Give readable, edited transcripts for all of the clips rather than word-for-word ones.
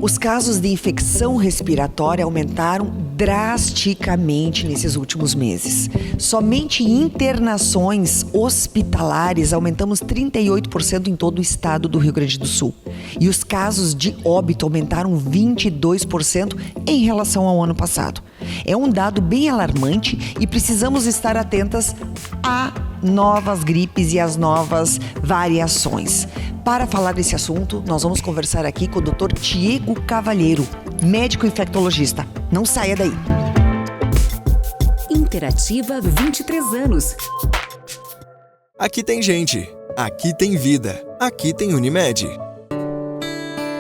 Os casos de infecção respiratória aumentaram drasticamente nesses últimos meses. Somente em internações hospitalares aumentamos 38% em todo o estado do Rio Grande do Sul. E os casos de óbito aumentaram 22% em relação ao ano passado. É um dado bem alarmante e precisamos estar atentas a novas gripes e as novas variações. Para falar desse assunto, nós vamos conversar aqui com o Dr. Tiago Cavalheiro, médico infectologista. Não saia daí. Interativa 23 anos. Aqui tem gente, aqui tem vida, aqui tem Unimed.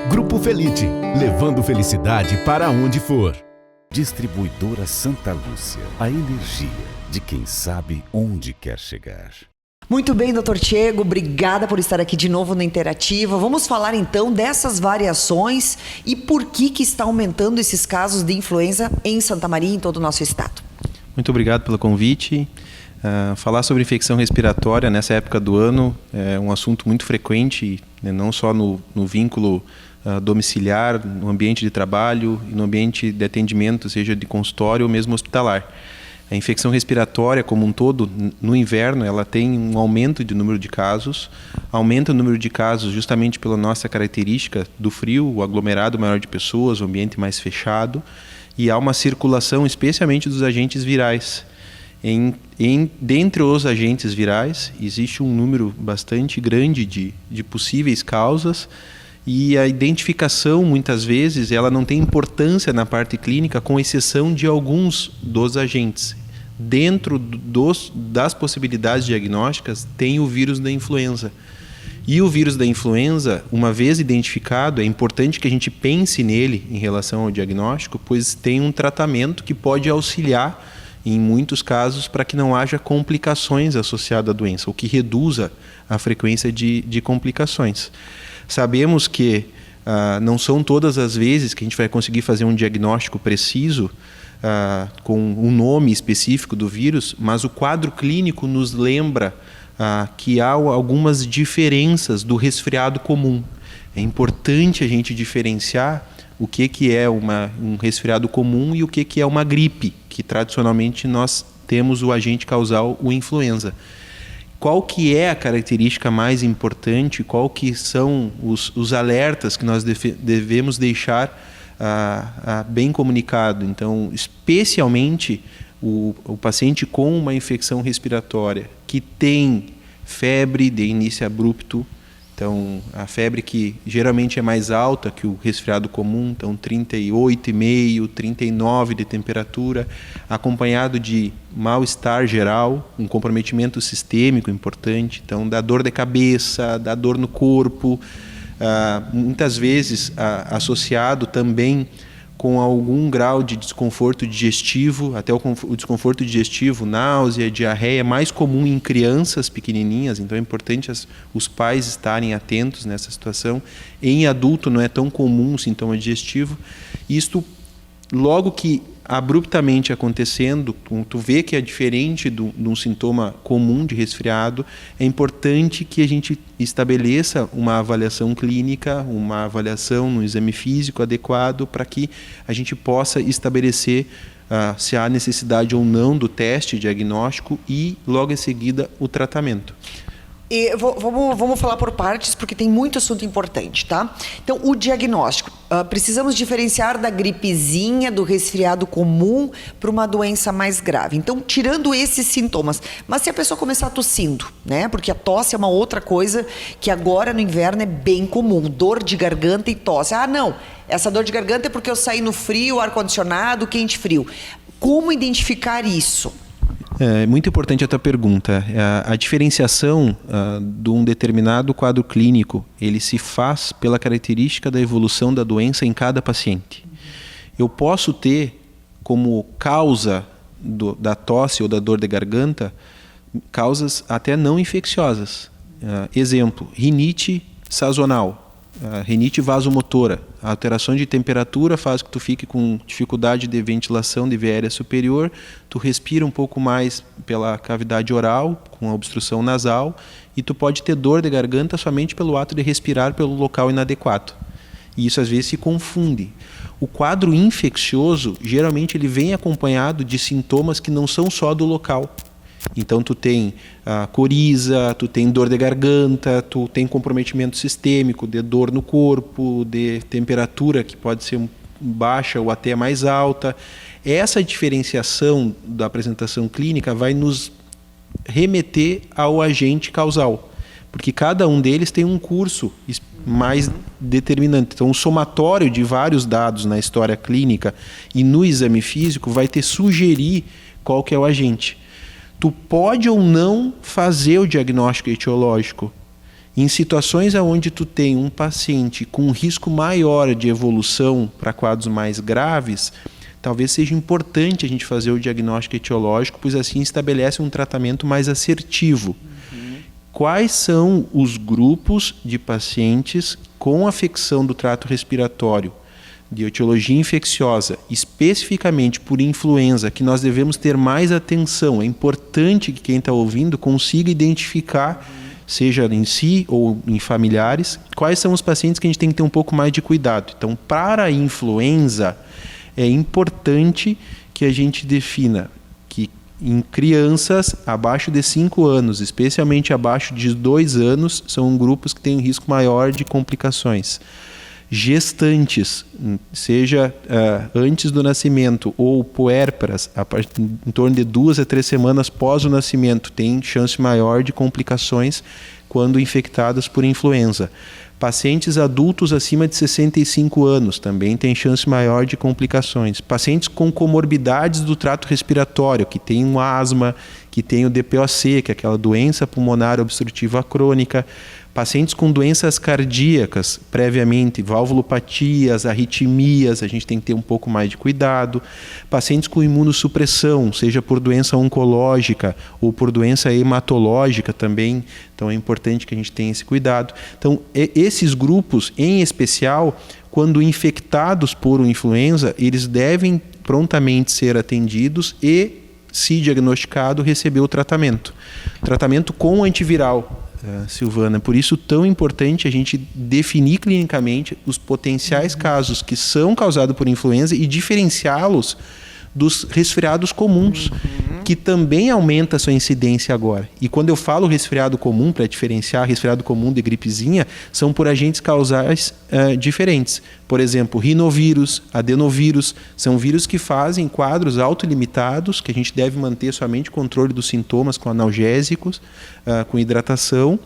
Grupo Felite, levando felicidade para onde for. Distribuidora Santa Lúcia, a energia de quem sabe onde quer chegar. Muito bem, Dr. Tiago, obrigada por estar aqui de novo na Interativa. Vamos falar então dessas variações e por que está aumentando esses casos de influenza em Santa Maria e em todo o nosso estado. Muito obrigado pelo convite. Falar sobre infecção respiratória nessa época do ano é um assunto muito frequente, né, não só no vínculo domiciliar, no ambiente de trabalho e no ambiente de atendimento, seja de consultório ou mesmo hospitalar. A infecção respiratória como um todo, no inverno, ela tem um aumento de número de casos, aumenta o número de casos justamente pela nossa característica do frio, o aglomerado maior de pessoas, o ambiente mais fechado, e há uma circulação especialmente dos agentes virais. Dentre os agentes virais, existe um número bastante grande de possíveis causas, e a identificação, muitas vezes, ela não tem importância na parte clínica, com exceção de alguns dos agentes. Dentro das possibilidades diagnósticas, tem o vírus da influenza. E o vírus da influenza, uma vez identificado, é importante que a gente pense nele em relação ao diagnóstico, pois tem um tratamento que pode auxiliar, em muitos casos, para que não haja complicações associadas à doença, o que reduza a frequência de complicações. Sabemos que não são todas as vezes que a gente vai conseguir fazer um diagnóstico preciso com um nome específico do vírus, mas o quadro clínico nos lembra que há algumas diferenças do resfriado comum. É importante a gente diferenciar o que é um resfriado comum e o que é uma gripe, que tradicionalmente nós temos o agente causal, o influenza. Qual que é a característica mais importante, qual que são os alertas que nós devemos deixar bem comunicado? Então, especialmente o paciente com uma infecção respiratória que tem febre de início abrupto, então a febre que geralmente é mais alta que o resfriado comum, então 38,5, 39 de temperatura, acompanhado de mal-estar geral, um comprometimento sistêmico importante, então da dor de cabeça, da dor no corpo, muitas vezes associado também com algum grau de desconforto digestivo, até o desconforto digestivo, náusea, diarreia, mais comum em crianças pequenininhas, então é importante os pais estarem atentos nessa situação. Em adulto não é tão comum o sintoma digestivo. Isto, logo que abruptamente acontecendo, tu vê que é diferente de um sintoma comum de resfriado, é importante que a gente estabeleça uma avaliação clínica, uma avaliação no exame físico adequado para que a gente possa estabelecer se há necessidade ou não do teste diagnóstico e, logo em seguida, o tratamento. E vamos falar por partes, porque tem muito assunto importante, tá? Então, o diagnóstico. Precisamos diferenciar da gripezinha, do resfriado comum, para uma doença mais grave. Então, tirando esses sintomas. Mas se a pessoa começar tossindo, né? Porque a tosse é uma outra coisa que agora no inverno é bem comum. Dor de garganta e tosse. Não, essa dor de garganta é porque eu saí no frio, ar-condicionado, quente-frio. Como identificar isso? É muito importante a tua pergunta. A diferenciação de um determinado quadro clínico, ele se faz pela característica da evolução da doença em cada paciente. Eu posso ter como causa da tosse ou da dor de garganta causas até não infecciosas. Exemplo, rinite sazonal. Rinite vasomotora, a alteração de temperatura faz que tu fique com dificuldade de ventilação de via aérea superior, tu respira um pouco mais pela cavidade oral, com a obstrução nasal, e tu pode ter dor de garganta somente pelo ato de respirar pelo local inadequado. E isso às vezes se confunde. O quadro infeccioso, geralmente ele vem acompanhado de sintomas que não são só do local. Então tu tem coriza, tu tem dor de garganta, tu tem comprometimento sistêmico, de dor no corpo, de temperatura que pode ser baixa ou até mais alta. Essa diferenciação da apresentação clínica vai nos remeter ao agente causal, porque cada um deles tem um curso mais determinante. Então, o somatório de vários dados na história clínica e no exame físico vai te sugerir qual que é o agente. Tu pode ou não fazer o diagnóstico etiológico. Em situações onde tu tem um paciente com um risco maior de evolução para quadros mais graves, talvez seja importante a gente fazer o diagnóstico etiológico, pois assim estabelece um tratamento mais assertivo. Quais são os grupos de pacientes com afecção do trato respiratório, de etiologia infecciosa, especificamente por influenza, que nós devemos ter mais atenção? É importante que quem está ouvindo consiga identificar, seja em si ou em familiares, quais são os pacientes que a gente tem que ter um pouco mais de cuidado. Então, para a influenza, é importante que a gente defina que em crianças abaixo de 5 anos, especialmente abaixo de 2 anos, são grupos que têm um risco maior de complicações. Gestantes, seja antes do nascimento ou puérperas, em torno de 2 a 3 semanas pós o nascimento, têm chance maior de complicações quando infectadas por influenza. Pacientes adultos acima de 65 anos também têm chance maior de complicações. Pacientes com comorbidades do trato respiratório, que tem um asma, que tem o DPOC, que é aquela doença pulmonar obstrutiva crônica. Pacientes com doenças cardíacas, previamente, valvulopatias, arritmias, a gente tem que ter um pouco mais de cuidado. Pacientes com imunossupressão, seja por doença oncológica ou por doença hematológica também, então é importante que a gente tenha esse cuidado. Então, esses grupos, em especial, quando infectados por influenza, eles devem prontamente ser atendidos e, se diagnosticado, receber o tratamento. Tratamento com antiviral. Silvana, por isso tão importante a gente definir clinicamente os potenciais casos que são causados por influenza e diferenciá-los dos resfriados comuns, que também aumenta a sua incidência agora. E quando eu falo resfriado comum, para diferenciar resfriado comum de gripezinha, são por agentes causais diferentes. Por exemplo, rinovírus, adenovírus, são vírus que fazem quadros autolimitados, que a gente deve manter somente o controle dos sintomas com analgésicos, com hidratação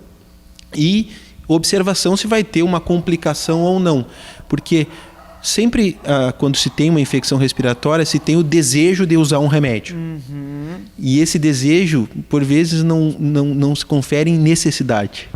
e observação se vai ter uma complicação ou não. Porque sempre, quando se tem uma infecção respiratória, se tem o desejo de usar um remédio. E esse desejo, por vezes, não se confere em necessidade.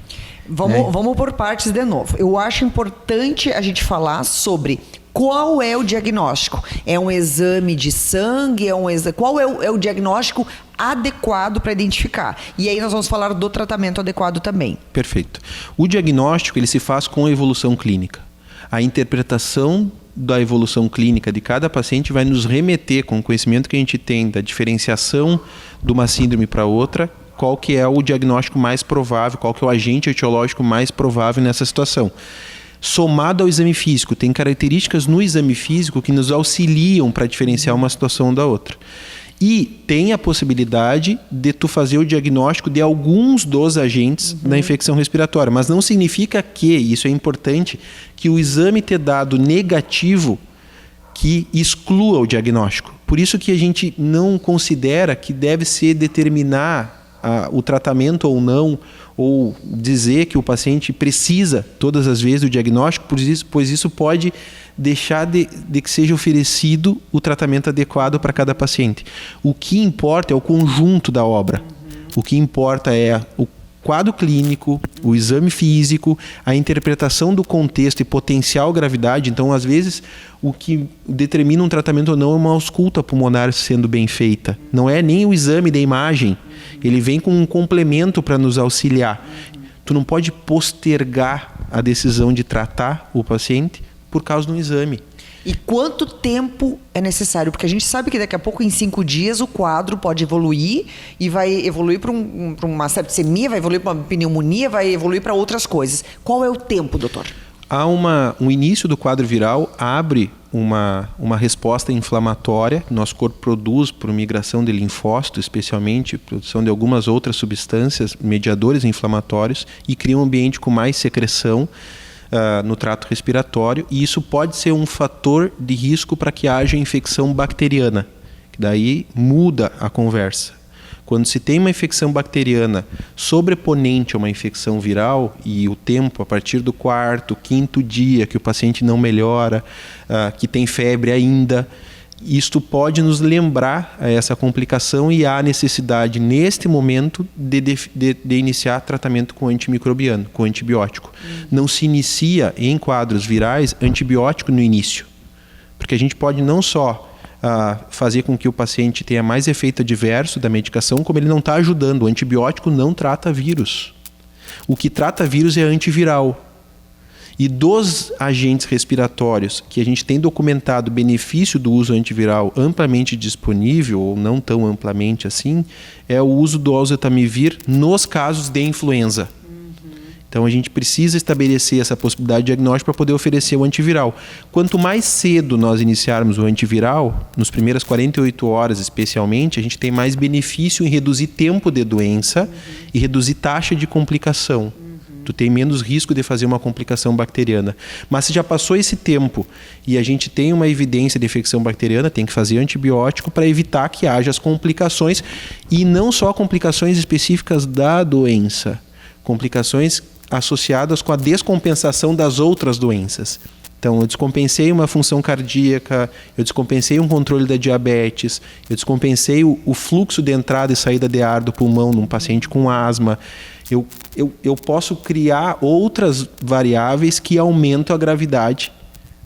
Vamos por partes de novo. Eu acho importante a gente falar sobre qual é o diagnóstico. É um exame de sangue? Qual é o diagnóstico adequado para identificar? E aí nós vamos falar do tratamento adequado também. Perfeito. O diagnóstico ele se faz com a evolução clínica. A interpretação da evolução clínica de cada paciente vai nos remeter, com o conhecimento que a gente tem da diferenciação de uma síndrome para outra, qual que é o diagnóstico mais provável, qual que é o agente etiológico mais provável nessa situação. Somado ao exame físico, tem características no exame físico que nos auxiliam para diferenciar uma situação da outra. E tem a possibilidade de tu fazer o diagnóstico de alguns dos agentes da infecção respiratória. Mas não significa que, isso é importante, que o exame ter dado negativo que exclua o diagnóstico. Por isso que a gente não considera que deve se determinar o tratamento ou não, ou dizer que o paciente precisa todas as vezes do diagnóstico, pois isso pode deixar de que seja oferecido o tratamento adequado para cada paciente. O que importa é o conjunto da obra. O que importa é o quadro clínico, o exame físico, a interpretação do contexto e potencial gravidade. Então, às vezes, o que determina um tratamento ou não é uma ausculta pulmonar sendo bem feita. Não é nem o exame da imagem. Ele vem com um complemento para nos auxiliar. Tu não pode postergar a decisão de tratar o paciente por causa de um exame. E quanto tempo é necessário? Porque a gente sabe que daqui a pouco, em 5 dias, o quadro pode evoluir e vai evoluir para uma septicemia, vai evoluir para uma pneumonia, vai evoluir para outras coisas. Qual é o tempo, doutor? O início do quadro viral abre uma resposta inflamatória. Nosso corpo produz por migração de linfócitos, especialmente produção de algumas outras substâncias, mediadores inflamatórios, e cria um ambiente com mais secreção no trato respiratório, e isso pode ser um fator de risco para que haja infecção bacteriana, que daí muda a conversa. Quando se tem uma infecção bacteriana sobreponente a uma infecção viral, e o tempo a partir do 4º, 5º dia que o paciente não melhora, que tem febre ainda, isto pode nos lembrar essa complicação, e há necessidade neste momento de iniciar tratamento com antimicrobiano, com antibiótico. Não se inicia em quadros virais antibiótico no início, porque a gente pode não só fazer com que o paciente tenha mais efeito adverso da medicação, como ele não está ajudando. O antibiótico não trata vírus. O que trata vírus é antiviral. E dos agentes respiratórios que a gente tem documentado benefício do uso antiviral amplamente disponível, ou não tão amplamente assim, é o uso do oseltamivir nos casos de influenza. Então a gente precisa estabelecer essa possibilidade de diagnóstico para poder oferecer o antiviral. Quanto mais cedo nós iniciarmos o antiviral, nos primeiras 48 horas especialmente, a gente tem mais benefício em reduzir tempo de doença e reduzir taxa de complicação. Tu tem menos risco de fazer uma complicação bacteriana. Mas se já passou esse tempo e a gente tem uma evidência de infecção bacteriana, tem que fazer antibiótico para evitar que haja as complicações, e não só complicações específicas da doença, complicações associadas com a descompensação das outras doenças. Então, eu descompensei uma função cardíaca, eu descompensei um controle da diabetes, eu descompensei o fluxo de entrada e saída de ar do pulmão num paciente com asma. Eu posso criar outras variáveis que aumentam a gravidade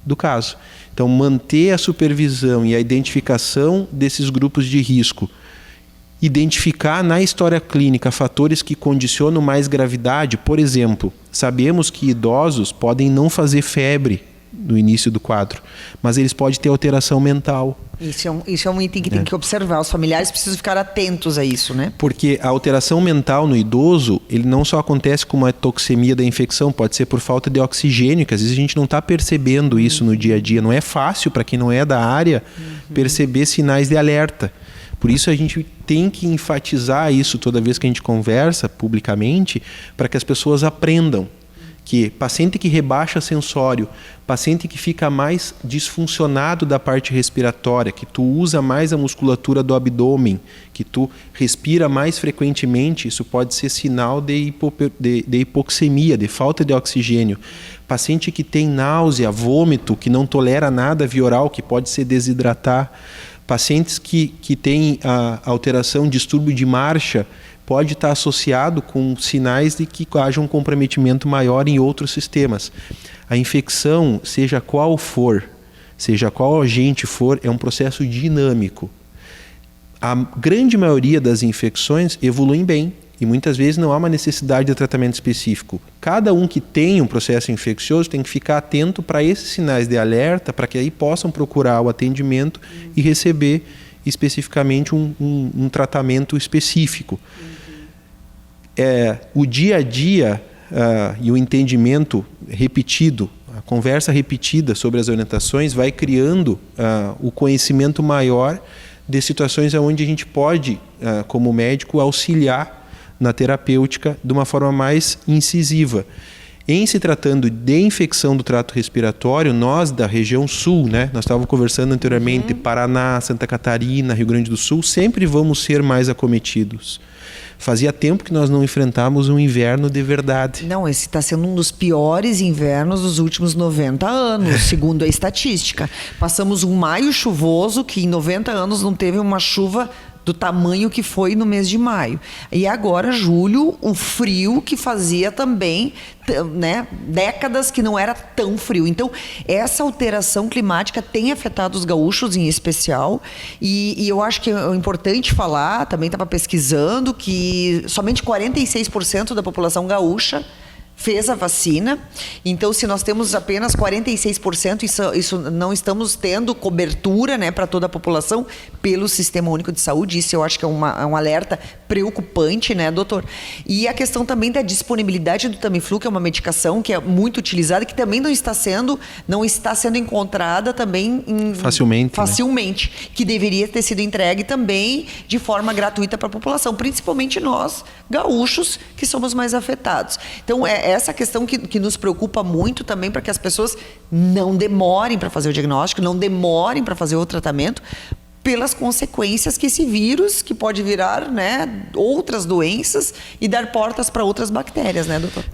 do caso. Então, manter a supervisão e a identificação desses grupos de risco, identificar na história clínica fatores que condicionam mais gravidade. Por exemplo, sabemos que idosos podem não fazer febre no início do quadro, mas eles podem ter alteração mental. Isso é um item que tem que observar. Os familiares precisam ficar atentos a isso, né? Porque a alteração mental no idoso, ele não só acontece com uma toxemia da infecção, pode ser por falta de oxigênio, que às vezes a gente não está percebendo isso no dia a dia. Não é fácil para quem não é da área perceber sinais de alerta. Por isso a gente tem que enfatizar isso toda vez que a gente conversa publicamente, para que as pessoas aprendam que paciente que rebaixa sensório, paciente que fica mais disfuncionado da parte respiratória, que tu usa mais a musculatura do abdômen, que tu respira mais frequentemente, isso pode ser sinal de hipoxemia, de falta de oxigênio. Paciente que tem náusea, vômito, que não tolera nada via oral, que pode se desidratar. Pacientes que têm alteração, distúrbio de marcha, pode estar associado com sinais de que haja um comprometimento maior em outros sistemas. A infecção, seja qual for, seja qual agente for, é um processo dinâmico. A grande maioria das infecções evoluem bem e muitas vezes não há uma necessidade de tratamento específico. Cada um que tem um processo infeccioso tem que ficar atento para esses sinais de alerta, para que aí possam procurar o atendimento e receber especificamente um tratamento específico. O dia a dia e o entendimento repetido, a conversa repetida sobre as orientações vai criando o conhecimento maior de situações onde a gente pode, como médico, auxiliar na terapêutica de uma forma mais incisiva. Em se tratando de infecção do trato respiratório, nós da região sul, né, nós estávamos conversando anteriormente, Paraná, Santa Catarina, Rio Grande do Sul, sempre vamos ser mais acometidos. Fazia tempo que nós não enfrentávamos um inverno de verdade. Não, esse está sendo um dos piores invernos dos últimos 90 anos, segundo a estatística. Passamos um maio chuvoso, que em 90 anos não teve uma chuva do tamanho que foi no mês de maio. E agora, julho, um frio que fazia também, né, décadas que não era tão frio. Então, essa alteração climática tem afetado os gaúchos em especial. E eu acho que é importante falar, também estava pesquisando, que somente 46% da população gaúcha fez a vacina. Então, se nós temos apenas 46%, isso não estamos tendo cobertura, né, para toda a população pelo Sistema Único de Saúde. Isso eu acho que é um alerta preocupante, né, doutor? E a questão também da disponibilidade do Tamiflu, que é uma medicação que é muito utilizada, que também não está sendo encontrada também facilmente, né? Que deveria ter sido entregue também de forma gratuita para a população, principalmente nós, gaúchos, que somos mais afetados. Então, é essa questão que nos preocupa muito também, para que as pessoas não demorem para fazer o diagnóstico, não demorem para fazer o tratamento, pelas consequências que esse vírus, que pode virar, né, outras doenças e dar portas para outras bactérias, né, doutor?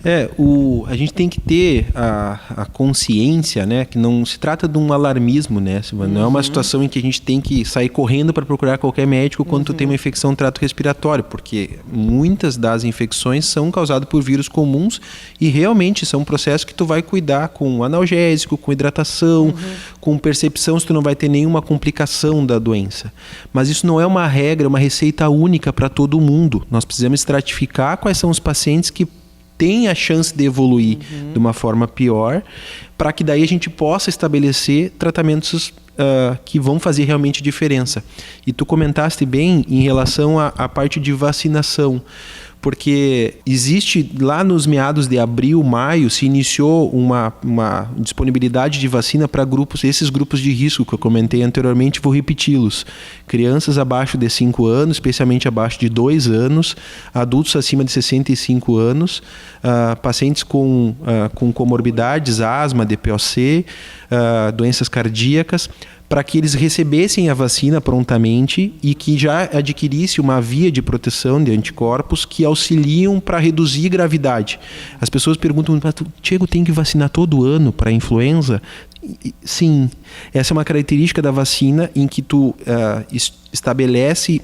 A gente tem que ter a consciência, né, que não se trata de um alarmismo, né, Silvana? Não é uma situação em que a gente tem que sair correndo para procurar qualquer médico quando tu tem uma infecção no trato respiratório, porque muitas das infecções são causadas por vírus comuns e realmente são processos que tu vai cuidar com analgésico, com hidratação, com percepção, se tu não vai ter nenhuma complicação da doença. Mas isso não é uma regra, uma receita única para todo mundo. Nós precisamos estratificar quais são os pacientes que têm a chance de evoluir de uma forma pior, para que daí a gente possa estabelecer tratamentos que vão fazer realmente diferença. E tu comentaste bem em relação à parte de vacinação, porque existe lá nos meados de abril, maio, se iniciou uma disponibilidade de vacina para esses grupos de risco que eu comentei anteriormente, vou repeti-los. Crianças abaixo de 5 anos, especialmente abaixo de 2 anos, adultos acima de 65 anos, pacientes com comorbidades, asma, DPOC, doenças cardíacas, para que eles recebessem a vacina prontamente e que já adquirisse uma via de proteção de anticorpos que auxiliam para reduzir gravidade. As pessoas perguntam, Diego, tem que vacinar todo ano para a influenza? Sim, essa é uma característica da vacina em que tu estabelece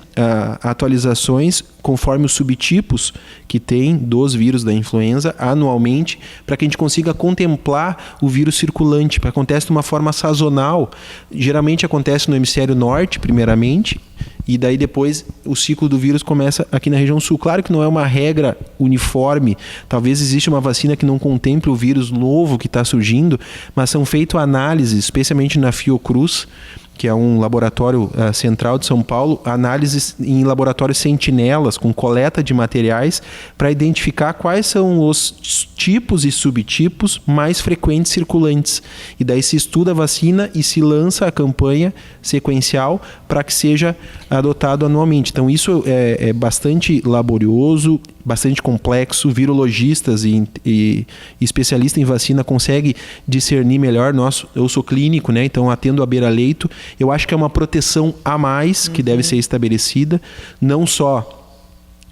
atualizações conforme os subtipos que tem dos vírus da influenza anualmente, para que a gente consiga contemplar o vírus circulante, que acontece de uma forma sazonal. Geralmente acontece no hemisfério norte, primeiramente, e daí depois o ciclo do vírus começa aqui na região sul. Claro que não é uma regra uniforme, talvez exista uma vacina que não contemple o vírus novo que está surgindo, mas são feitas análises, especialmente na Fiocruz, que é um laboratório central de São Paulo, análises em laboratórios sentinelas, com coleta de materiais, para identificar quais são os tipos e subtipos mais frequentes circulantes. E daí se estuda a vacina e se lança a campanha sequencial para que seja adotado anualmente. Então isso é bastante laborioso, bastante complexo. Virologistas e especialistas em vacina conseguem discernir melhor. Eu sou clínico, né? Então atendo à beira-leito. Eu acho que é uma proteção a mais que deve ser estabelecida, não só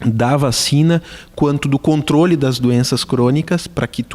da vacina, quanto do controle das doenças crônicas, para que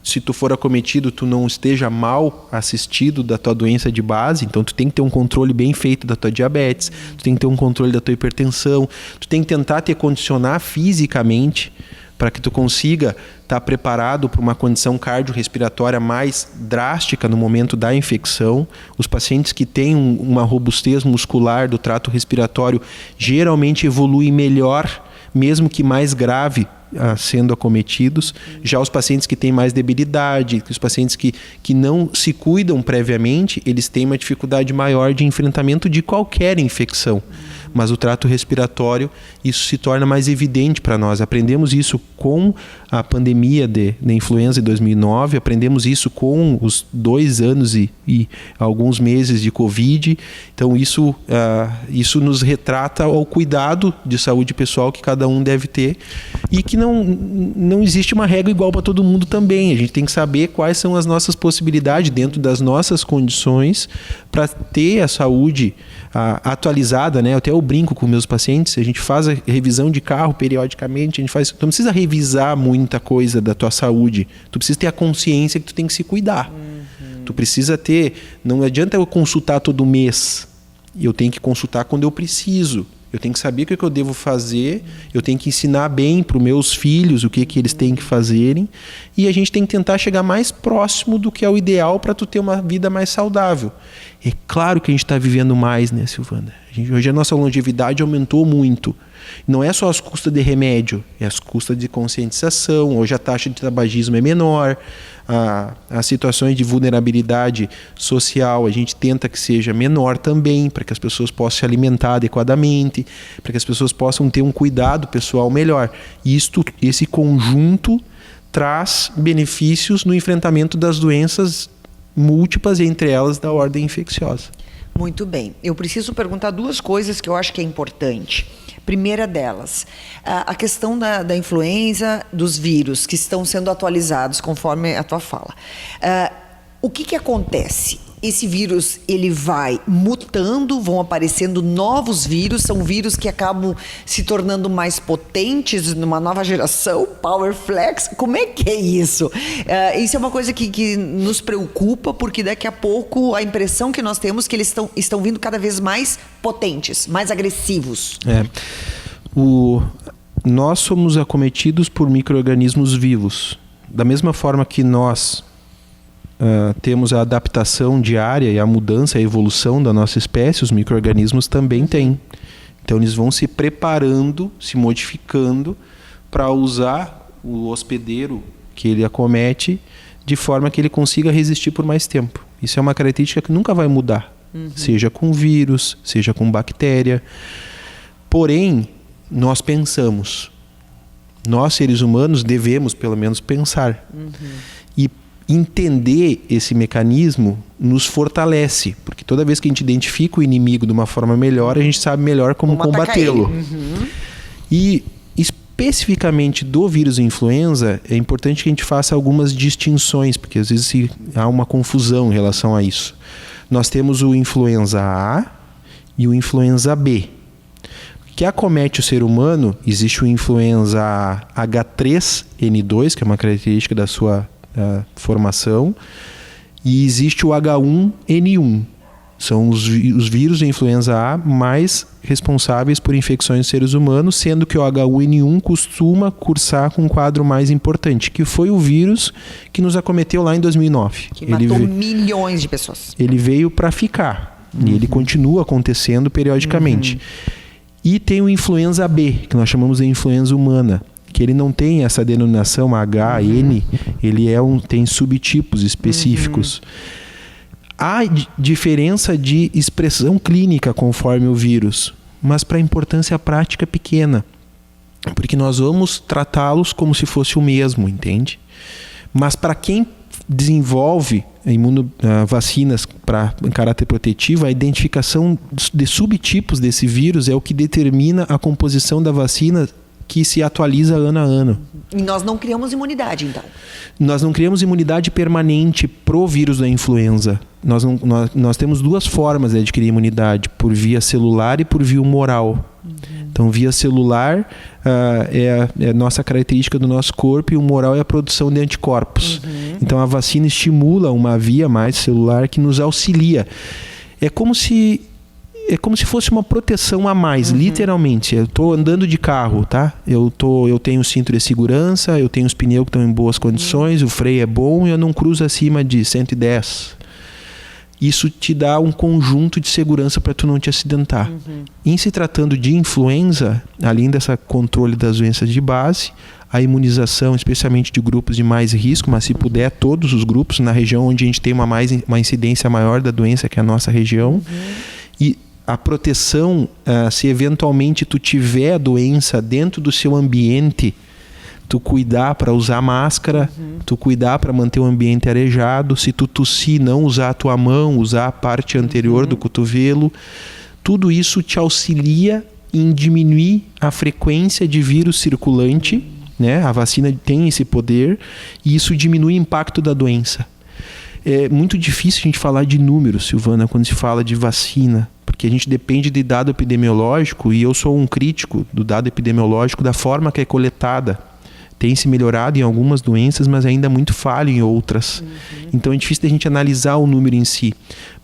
se tu for acometido, tu não esteja mal assistido da tua doença de base. Então tu tem que ter um controle bem feito da tua diabetes, tu tem que ter um controle da tua hipertensão, tu tem que tentar te condicionar fisicamente para que tu consiga estar preparado para uma condição cardiorrespiratória mais drástica no momento da infecção. Os pacientes que têm uma robustez muscular do trato respiratório geralmente evoluem melhor, mesmo que mais grave, sendo acometidos. Já os pacientes que têm mais debilidade, os pacientes que não se cuidam previamente, eles têm uma dificuldade maior de enfrentamento de qualquer infecção. Mas o trato respiratório, isso se torna mais evidente para nós. Aprendemos isso com a pandemia da influenza de 2009, aprendemos isso com os 2 anos e alguns meses de Covid. Então isso nos retrata ao cuidado de saúde pessoal que cada um deve ter, e que não existe uma regra igual para todo mundo também. A gente tem que saber quais são as nossas possibilidades dentro das nossas condições para ter a saúde atualizada, né? Até eu brinco com meus pacientes, a gente faz a revisão de carro periodicamente, tu não precisa revisar muita coisa da tua saúde, tu precisa ter a consciência que tu tem que se cuidar. Tu precisa ter, não adianta eu consultar todo mês, eu tenho que consultar quando eu preciso. Eu tenho que saber o que eu devo fazer, eu tenho que ensinar bem para os meus filhos o que eles têm que fazerem, e a gente tem que tentar chegar mais próximo do que é o ideal para tu ter uma vida mais saudável. É claro que a gente está vivendo mais, né, Silvana? Hoje a nossa longevidade aumentou muito, Não é só as custas de remédio, é as custas de conscientização. Hoje a taxa de tabagismo é menor, as situações de vulnerabilidade social a gente tenta que seja menor também, para que as pessoas possam se alimentar adequadamente, para que as pessoas possam ter um cuidado pessoal melhor. E esse conjunto traz benefícios no enfrentamento das doenças múltiplas, entre elas da ordem infecciosa. Muito bem. Eu preciso perguntar duas coisas que eu acho que é importante. Primeira delas, a questão da influenza, dos vírus que estão sendo atualizados conforme a tua fala. O que acontece? Esse vírus, ele vai mutando, vão aparecendo novos vírus, são vírus que acabam se tornando mais potentes numa nova geração, Power Flex. Como é que é isso? Isso é uma coisa que nos preocupa, porque daqui a pouco a impressão que nós temos é que eles estão vindo cada vez mais potentes, mais agressivos. Nós somos acometidos por micro-organismos vivos. Da mesma forma que nós temos a adaptação diária e a mudança, a evolução da nossa espécie, os micro-organismos também têm. Então eles vão se preparando, se modificando para usar o hospedeiro que ele acomete de forma que ele consiga resistir por mais tempo. Isso é uma característica que nunca vai mudar, seja com vírus, seja com bactéria. Porém, nós pensamos. Nós, seres humanos, devemos pelo menos pensar. E entender esse mecanismo nos fortalece, porque toda vez que a gente identifica o inimigo de uma forma melhor, a gente sabe melhor como combatê-lo. E especificamente do vírus influenza, é importante que a gente faça algumas distinções, porque às vezes há uma confusão em relação a isso. Nós temos o influenza A e o influenza B. Que acomete o ser humano, existe o influenza H3N2, que é uma característica da sua formação, e existe o H1N1. São os vírus da influenza A mais responsáveis por infecções dos seres humanos, sendo que o H1N1 costuma cursar com um quadro mais importante, que foi o vírus que nos acometeu lá em 2009. Que matou milhões de pessoas. Ele veio para ficar, e ele continua acontecendo periodicamente. E tem o influenza B, que nós chamamos de influenza humana, que ele não tem essa denominação H, N, ele tem subtipos específicos. Há diferença de expressão clínica conforme o vírus, mas para importância prática pequena, porque nós vamos tratá-los como se fosse o mesmo, entende? Mas para quem desenvolve vacinas em caráter protetivo, a identificação de subtipos desse vírus é o que determina a composição da vacina, que se atualiza ano a ano. E nós não criamos imunidade, então? Nós não criamos imunidade permanente pro vírus da influenza. Nós temos duas formas de adquirir imunidade, por via celular e por via humoral. Então, via celular é a nossa característica do nosso corpo, e o humoral é a produção de anticorpos. Então, a vacina estimula uma via mais celular que nos auxilia. É como se fosse uma proteção a mais, literalmente. Eu estou andando de carro, tá? Eu tenho cinto de segurança, eu tenho os pneus que estão em boas condições, o freio é bom e eu não cruzo acima de 110. Isso te dá um conjunto de segurança para tu não te acidentar. Em se tratando de influenza, além dessa controle das doenças de base, a imunização, especialmente de grupos de mais risco, mas se puder, todos os grupos, na região onde a gente tem uma incidência maior da doença, que é a nossa região. E a proteção, se eventualmente tu tiver a doença dentro do seu ambiente, tu cuidar para usar máscara, tu cuidar para manter o ambiente arejado, se tu tossir, não usar a tua mão, usar a parte anterior do cotovelo, tudo isso te auxilia em diminuir a frequência de vírus circulante, né? A vacina tem esse poder, e isso diminui o impacto da doença. É muito difícil a gente falar de números, Silvana, quando se fala de vacina, porque a gente depende de dado epidemiológico, e eu sou um crítico do dado epidemiológico, da forma que é coletada. Tem se melhorado em algumas doenças, mas ainda é muito falho em outras. Então é difícil a gente analisar o número em si.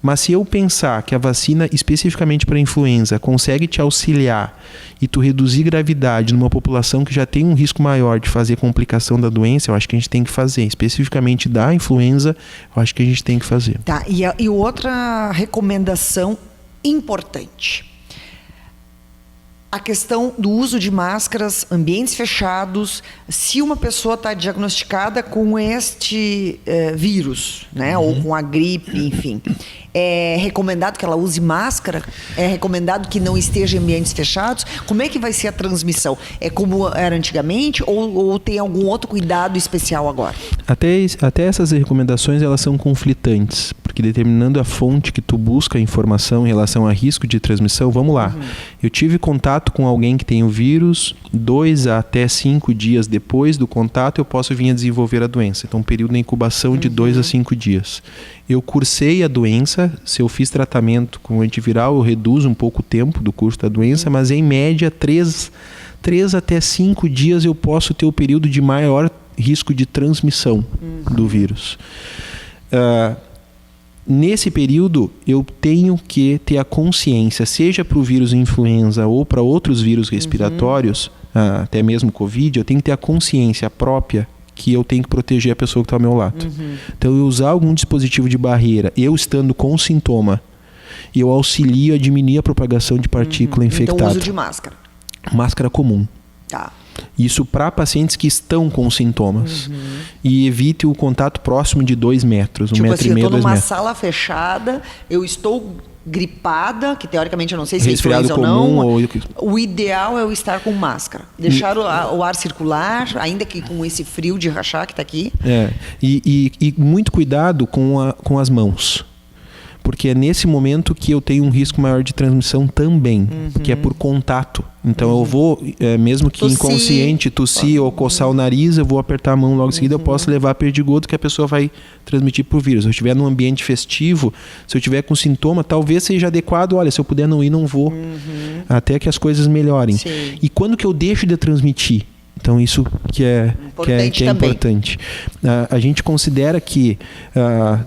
Mas se eu pensar que a vacina, especificamente para a influenza, consegue te auxiliar e tu reduzir gravidade numa população que já tem um risco maior de fazer complicação da doença, eu acho que a gente tem que fazer. Especificamente da influenza, eu acho que a gente tem que fazer. Tá, e outra recomendação importante. A questão do uso de máscaras, ambientes fechados, se uma pessoa está diagnosticada com este vírus, né, ou com a gripe, enfim, é recomendado que ela use máscara? É recomendado que não esteja em ambientes fechados? Como é que vai ser a transmissão? É como era antigamente ou tem algum outro cuidado especial agora? Até essas recomendações, elas são conflitantes, porque determinando a fonte que tu busca a informação em relação a risco de transmissão, vamos lá. Eu tive contato com alguém que tem o vírus, 2 a até 5 dias depois do contato eu posso vir a desenvolver a doença. Então, um período de incubação de 2 a 5 dias. Eu cursei a doença, se eu fiz tratamento com antiviral, eu reduzo um pouco o tempo do curso da doença, mas em média 3 até 5 dias eu posso ter o período de maior risco de transmissão do vírus. Nesse período, eu tenho que ter a consciência, seja para o vírus influenza ou para outros vírus respiratórios, até mesmo Covid, eu tenho que ter a consciência própria que eu tenho que proteger a pessoa que está ao meu lado. Então, eu usar algum dispositivo de barreira, eu estando com sintoma, eu auxilio a diminuir a propagação de partícula infectada. Então, uso de máscara. Máscara comum. Tá. Isso para pacientes que estão com sintomas. E evite o contato próximo de 2 metros, Tipo 1,5 assim, metro, eu estou 2 numa metros. sala fechada, eu estou gripada, que teoricamente eu não sei se é Resfriado influenza comum ou não. ou... O ideal é eu estar com máscara. Deixar o ar circular, ainda que com esse frio de rachar que está aqui. E muito cuidado com as mãos. Porque é nesse momento que eu tenho um risco maior de transmissão também, que é por contato. Então eu vou, mesmo que inconsciente, tossir ou coçar o nariz, eu vou apertar a mão logo em seguida, eu posso levar perdigoto que a pessoa vai transmitir por vírus. Se eu estiver num ambiente festivo, se eu estiver com sintoma, talvez seja adequado, olha, se eu puder não ir, não vou. Até que as coisas melhorem. Sim. E quando que eu deixo de transmitir? Então, isso que é importante. A gente considera que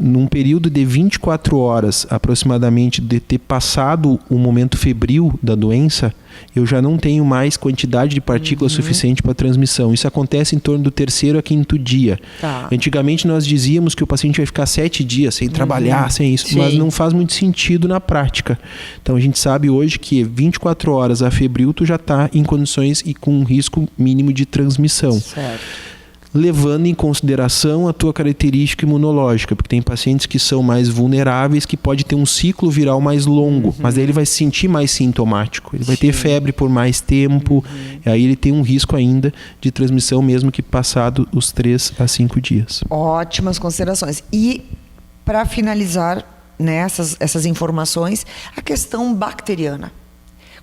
num período de 24 horas, aproximadamente, de ter passado o momento febril da doença, eu já não tenho mais quantidade de partículas suficiente para transmissão. Isso acontece em torno do 3º a 5º dia. Tá. Antigamente, nós dizíamos que o paciente vai ficar 7 dias sem trabalhar, sem isso, mas não faz muito sentido na prática. Então, a gente sabe hoje que 24 horas a febril, tu já está em condições e com um risco mínimo de transmissão. Certo. Levando em consideração a tua característica imunológica, porque tem pacientes que são mais vulneráveis, que pode ter um ciclo viral mais longo, mas aí ele vai se sentir mais sintomático, ele vai ter febre por mais tempo, e aí ele tem um risco ainda de transmissão mesmo que passado os 3 a 5 dias. Ótimas considerações. E, para finalizar, né, essas informações, a questão bacteriana.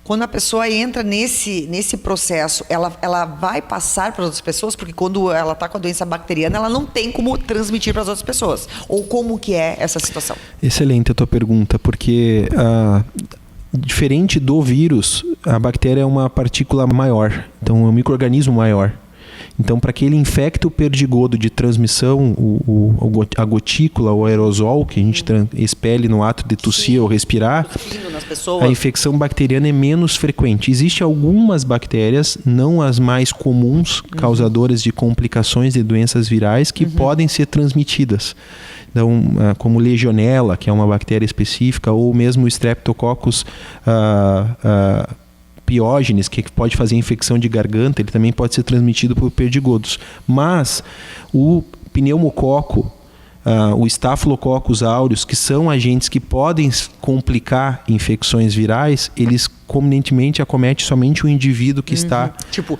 Quando a pessoa entra nesse processo, ela vai passar para outras pessoas, porque quando ela está com a doença bacteriana, ela não tem como transmitir para as outras pessoas. Ou como que é essa situação? Excelente a tua pergunta, porque diferente do vírus, a bactéria é uma partícula maior, então é um micro-organismo maior. Então, para que ele infecte o perdigoto de transmissão, a gotícula, o aerosol que a gente expele no ato de tossir ou respirar, a infecção bacteriana é menos frequente. Existem algumas bactérias, não as mais comuns, causadoras de complicações de doenças virais, que podem ser transmitidas. Então, como Legionella, que é uma bactéria específica, ou mesmo o Streptococcus piógenes, que pode fazer infecção de garganta, ele também pode ser transmitido por perdigotos. Mas o pneumococo, o Staphylococcus aureus, que são agentes que podem complicar infecções virais, eles convenientemente acometem somente o indivíduo que está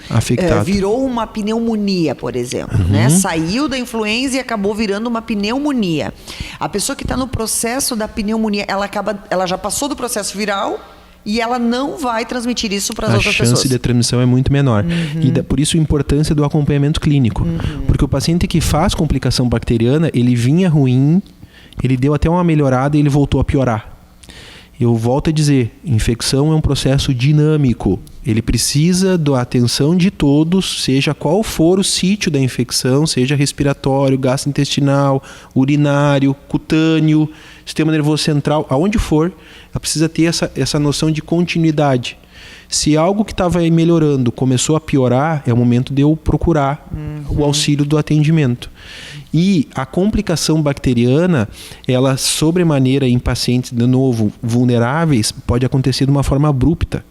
afetado. Virou uma pneumonia, por exemplo. Né? Saiu da influenza e acabou virando uma pneumonia. A pessoa que está no processo da pneumonia, ela já passou do processo viral, e ela não vai transmitir isso para as outras pessoas. A chance de transmissão é muito menor. E por isso a importância do acompanhamento clínico. Porque o paciente que faz complicação bacteriana, ele vinha ruim, ele deu até uma melhorada e ele voltou a piorar. Eu volto a dizer, infecção é um processo dinâmico. Ele precisa da atenção de todos, seja qual for o sítio da infecção, seja respiratório, gastrointestinal, urinário, cutâneo, sistema nervoso central, aonde for, ela precisa ter essa noção de continuidade. Se algo que estava melhorando começou a piorar, é o momento de eu procurar o auxílio do atendimento. E a complicação bacteriana, ela sobremaneira em pacientes, de novo, vulneráveis, pode acontecer de uma forma abrupta.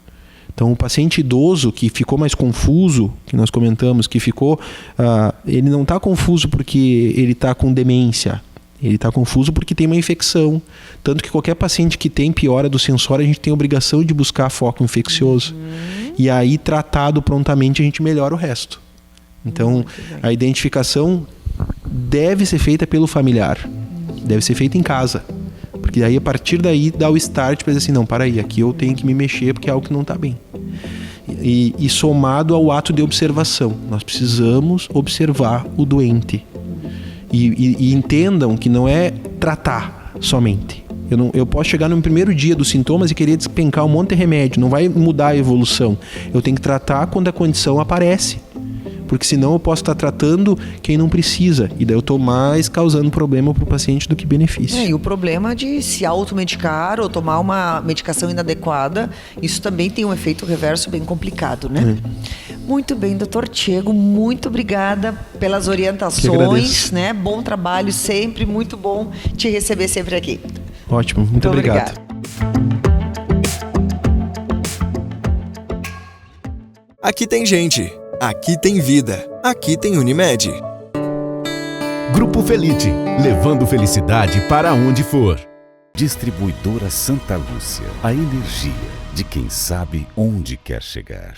Então, o paciente idoso que ficou mais confuso, que nós comentamos, que ficou... ele não está confuso porque ele está com demência. Ele está confuso porque tem uma infecção. Tanto que qualquer paciente que tem piora do sensório, a gente tem a obrigação de buscar foco infeccioso. E aí, tratado prontamente, a gente melhora o resto. Então, a identificação deve ser feita pelo familiar. Deve ser feita em casa. Porque aí, a partir daí, dá o start para dizer assim, não, para aí, aqui eu tenho que me mexer porque é algo que não está bem. E somado ao ato de observação. Nós precisamos observar o doente. E entendam que não é tratar somente. Eu posso chegar no primeiro dia dos sintomas e querer despencar um monte de remédio. Não vai mudar a evolução. Eu tenho que tratar quando a condição aparece. Porque senão eu posso estar tratando quem não precisa. E daí eu estou mais causando problema para o paciente do que benefício. E o problema de se automedicar ou tomar uma medicação inadequada, isso também tem um efeito reverso bem complicado, né? Muito bem, doutor Tiago, muito obrigada pelas orientações, né? Bom trabalho sempre, muito bom te receber sempre aqui. Ótimo, muito obrigado. Aqui tem gente. Aqui tem vida. Aqui tem Unimed. Grupo Felite, levando felicidade para onde for. Distribuidora Santa Lúcia, a energia de quem sabe onde quer chegar.